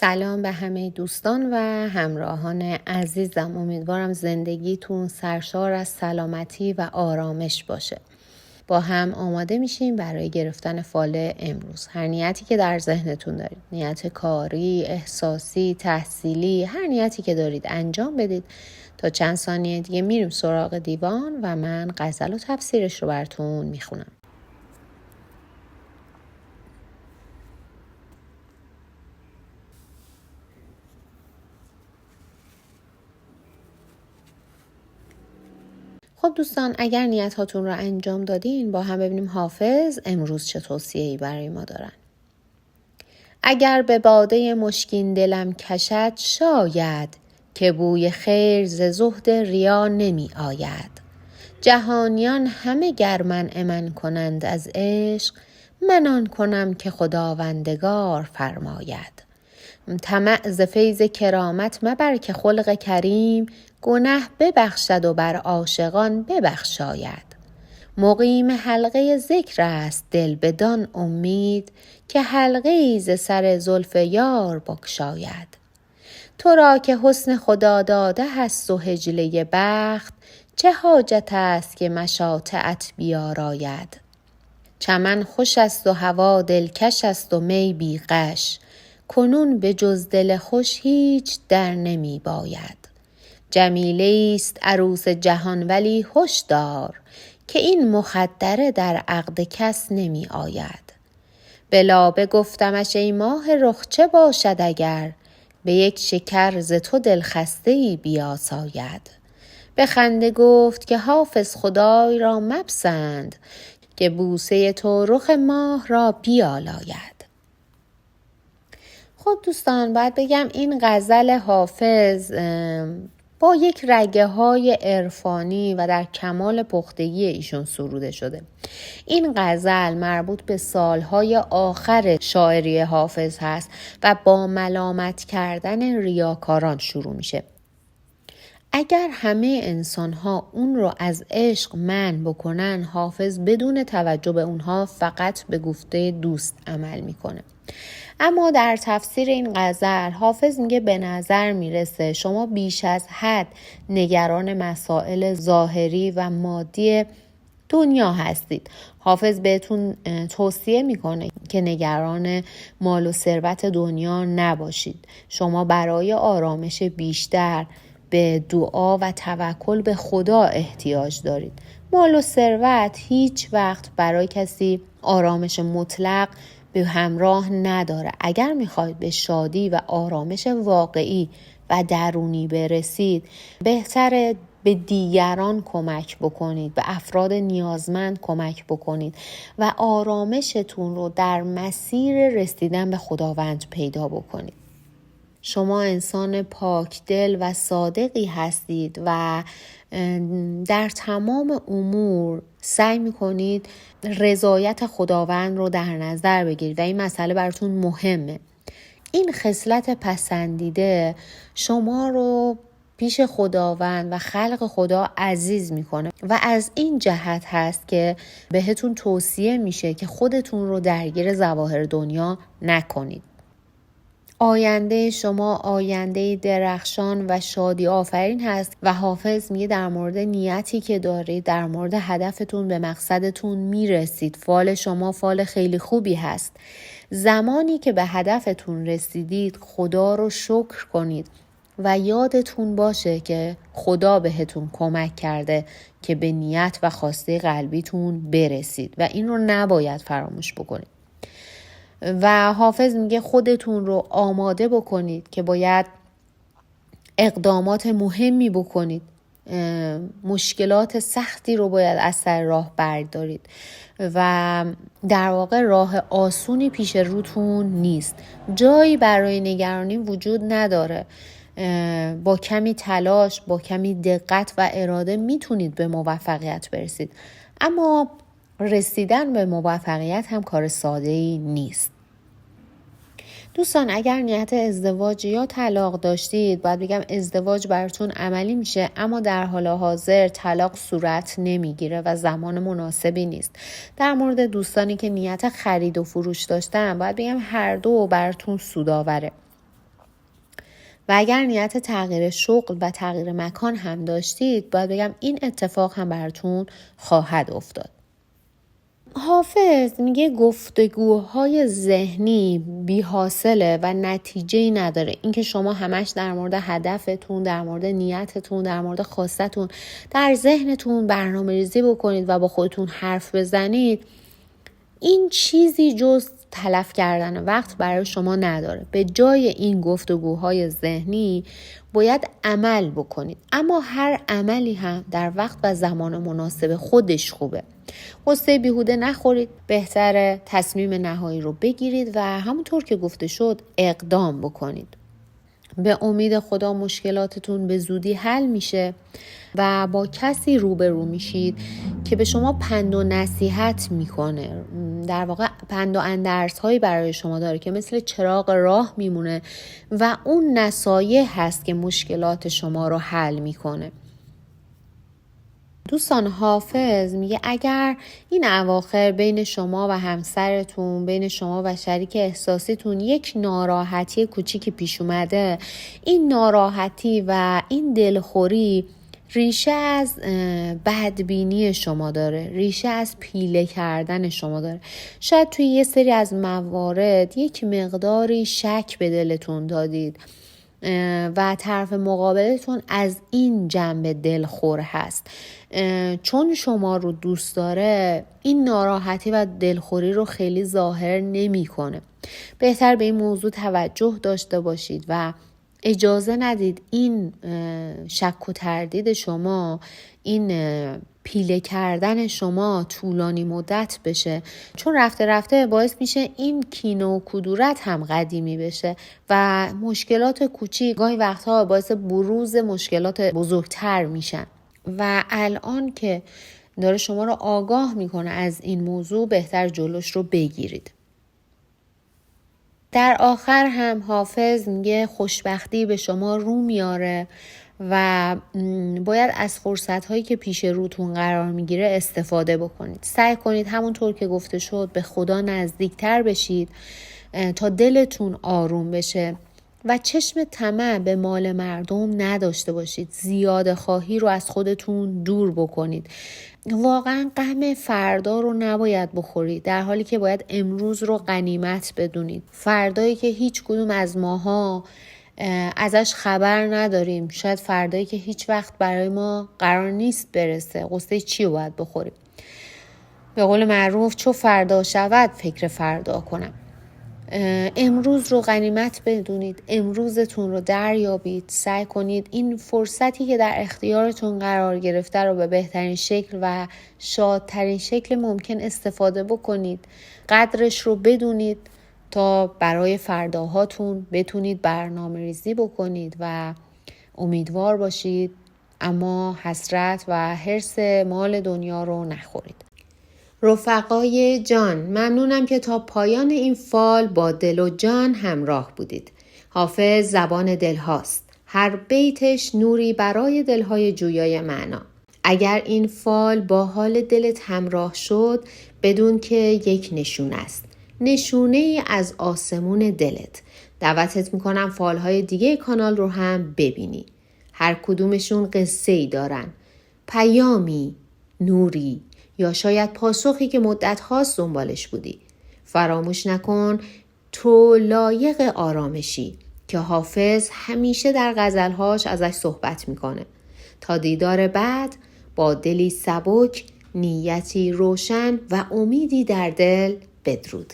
سلام به همه دوستان و همراهان عزیزم. امیدوارم زندگیتون سرشار از سلامتی و آرامش باشه. با هم آماده میشیم برای گرفتن فال امروز. هر نیتی که در ذهنتون دارید، نیت کاری، احساسی، تحصیلی، هر نیتی که دارید انجام بدید. تا چند ثانیه دیگه میریم سراغ دیوان و من غزل و تفسیرش رو براتون میخونم. خب دوستان، اگر نیت هاتون رو انجام دادین با هم ببینیم حافظ امروز چه توصیه‌ای برای ما دارن. اگر به باده مشکین دلم کشد شاید، که بوی خیر ز زهد ریا نمی آید. جهانیان همه گر منع من کنند از عشق، من آن کنم که خداوندگار فرماید. طمع ز فیض کرامت مبر که خلق کریم، گنه ببخشد و بر عاشقان ببخشاید. مقیم حلقه ذکر است دل بدان امید، که حلقه ای ز سر زلف یار بگشاید. تو را که حسن خدا داده هست و حجله بخت، چه حاجت است که مشاطعت بیاراید. چمن خوش است و هوا دلکش است و می بی غش، کنون به جز دل خوش هیچ در نمی باید. جمیله است عروس جهان ولی هوش دار، که این مخدره در عقد کس نمی آید. به لابه گفتمش ای ماه رخ چه باشد اگر، به یک شکر ز تو دلخسته‌ای بیاساید. به خنده گفت که حافظ خدای را مپسند، که بوسه تو رخ ماه را بیالاید. خب دوستان، باید بگم این غزل حافظ با یک رگه های عرفانی و در کمال پختگی ایشون سروده شده. این غزل مربوط به سالهای آخر شاعری حافظ هست و با ملامت کردن ریاکاران شروع میشه. اگر همه انسان‌ها اون رو از عشق منع بکنن، حافظ بدون توجه به اونها فقط به گفته دوست عمل میکنه. اما در تفسیر این غزل حافظ میگه به نظر میرسه شما بیش از حد نگران مسائل ظاهری و مادی دنیا هستید. حافظ بهتون توصیه میکنه که نگران مال و ثروت دنیا نباشید. شما برای آرامش بیشتر به دعا و توکل به خدا احتیاج دارید. مال و ثروت هیچ وقت برای کسی آرامش مطلق به همراه نداره. اگر میخواید به شادی و آرامش واقعی و درونی برسید، بهتره به دیگران کمک بکنید، به افراد نیازمند کمک بکنید و آرامشتون رو در مسیر رسیدن به خداوند پیدا بکنید. شما انسان پاک دل و صادقی هستید و در تمام امور سعی میکنید رضایت خداوند رو در نظر بگیرید و این مسئله براتون مهمه. این خصلت پسندیده شما رو پیش خداوند و خلق خدا عزیز میکنه و از این جهت هست که بهتون توصیه میشه که خودتون رو درگیر ظواهر دنیا نکنید. آینده شما آینده درخشان و شادی آفرین هست و حافظ میگه در مورد نیتی که دارید، در مورد هدفتون به مقصدتون میرسید. فال شما فال خیلی خوبی هست. زمانی که به هدفتون رسیدید خدا رو شکر کنید و یادتون باشه که خدا بهتون کمک کرده که به نیت و خواسته قلبیتون برسید و این رو نباید فراموش بکنید. و حافظ میگه خودتون رو آماده بکنید که باید اقدامات مهمی بکنید. مشکلات سختی رو باید از سر راه بردارید و در واقع راه آسونی پیش روتون نیست. جایی برای نگرانی وجود نداره. با کمی تلاش، با کمی دقت و اراده میتونید به موفقیت برسید. اما رسیدن به موفقیت هم کار ساده‌ای نیست. دوستان، اگر نیت ازدواج یا طلاق داشتید، باید بگم ازدواج براتون عملی میشه، اما در حال حاضر طلاق صورت نمیگیره و زمان مناسبی نیست. در مورد دوستانی که نیت خرید و فروش داشتن، باید بگم هر دو براتون سودآوره. و اگر نیت تغییر شغل و تغییر مکان هم داشتید، باید بگم این اتفاق هم براتون خواهد افتاد. حافظ میگه گفتگوهای ذهنی بی حاصله و نتیجه‌ای نداره. اینکه شما همش در مورد هدفتون، در مورد نیتتون، در مورد خواستتون در ذهنتون برنامه‌ریزی بکنید و با خودتون حرف بزنید، این چیزی جز تلف کردن وقت برای شما نداره. به جای این گفتگوهای ذهنی باید عمل بکنید، اما هر عملی هم در وقت و زمان مناسب خودش خوبه. قصه بیهوده نخورید، بهتره تصمیم نهایی رو بگیرید و همونطور که گفته شد اقدام بکنید. به امید خدا مشکلاتتون به زودی حل میشه و با کسی روبرو میشید که به شما پند و نصیحت میکنه، در واقع پند و اندرس هایی برای شما داره که مثل چراغ راه میمونه و اون نصایح هست که مشکلات شما رو حل میکنه. دوستان، حافظ میگه اگر این اواخر بین شما و همسرتون، بین شما و شریک احساسیتون یک ناراحتی کوچیکی پیش اومده، این ناراحتی و این دلخوری ریشه از بدبینی شما داره، ریشه از پیله کردن شما داره. شاید توی یه سری از موارد یک مقداری شک به دلتون دادید و طرف مقابلتون از این جنبه دلخور هست. چون شما رو دوست داره، این ناراحتی و دلخوری رو خیلی ظاهر نمی‌کنه. بهتر به این موضوع توجه داشته باشید و اجازه ندید این شک و تردید شما، این پیله کردن شما طولانی مدت بشه، چون رفته رفته باعث میشه این کینه و کدورت هم قدیمی بشه و مشکلات کوچیک گاهی وقتها باعث بروز مشکلات بزرگتر میشن. و الان که داره شما رو آگاه میکنه از این موضوع، بهتر جلوش رو بگیرید. در آخر هم حافظ میگه خوشبختی به شما رو میاره و باید از فرصت‌هایی که پیش روتون قرار میگیره استفاده بکنید. سعی کنید همونطور که گفته شد به خدا نزدیکتر بشید تا دلتون آروم بشه و چشم طمع به مال مردم نداشته باشید. زیاده خواهی رو از خودتون دور بکنید. واقعا غم فردا رو نباید بخورید، در حالی که باید امروز رو غنیمت بدونید. فردایی که هیچ کدوم از ماها ازش خبر نداریم، شاید فردایی که هیچ وقت برای ما قرار نیست برسه، قصه چی رو باید بخوریم؟ به قول معروف چو فردا شود فکر فردا کنم. امروز رو غنیمت بدونید، امروزتون رو دریابید. سعی کنید این فرصتی که در اختیارتون قرار گرفته رو به بهترین شکل و شادترین شکل ممکن استفاده بکنید. قدرش رو بدونید تا برای فرداهاتون بتونید برنامه ریزی بکنید و امیدوار باشید، اما حسرت و حرص مال دنیا رو نخورید. رفقای جان، ممنونم که تا پایان این فال با دل و جان همراه بودید. حافظ زبان دل هاست. هر بیتش نوری برای دلهای جویای معنا. اگر این فال با حال دلت همراه شد، بدون که یک نشونه است. نشونه ای از آسمون دلت. دعوتت میکنم فالهای دیگه کانال رو هم ببینی. هر کدومشون قصه ای دارن. پیامی، نوری، یا شاید پاسخی که مدت هاست دنبالش بودی. فراموش نکن تو لایق آرامشی که حافظ همیشه در غزلهاش ازش صحبت میکنه. تا دیدار بعد، با دلی سبک، نیتی روشن و امیدی در دل، بدرود.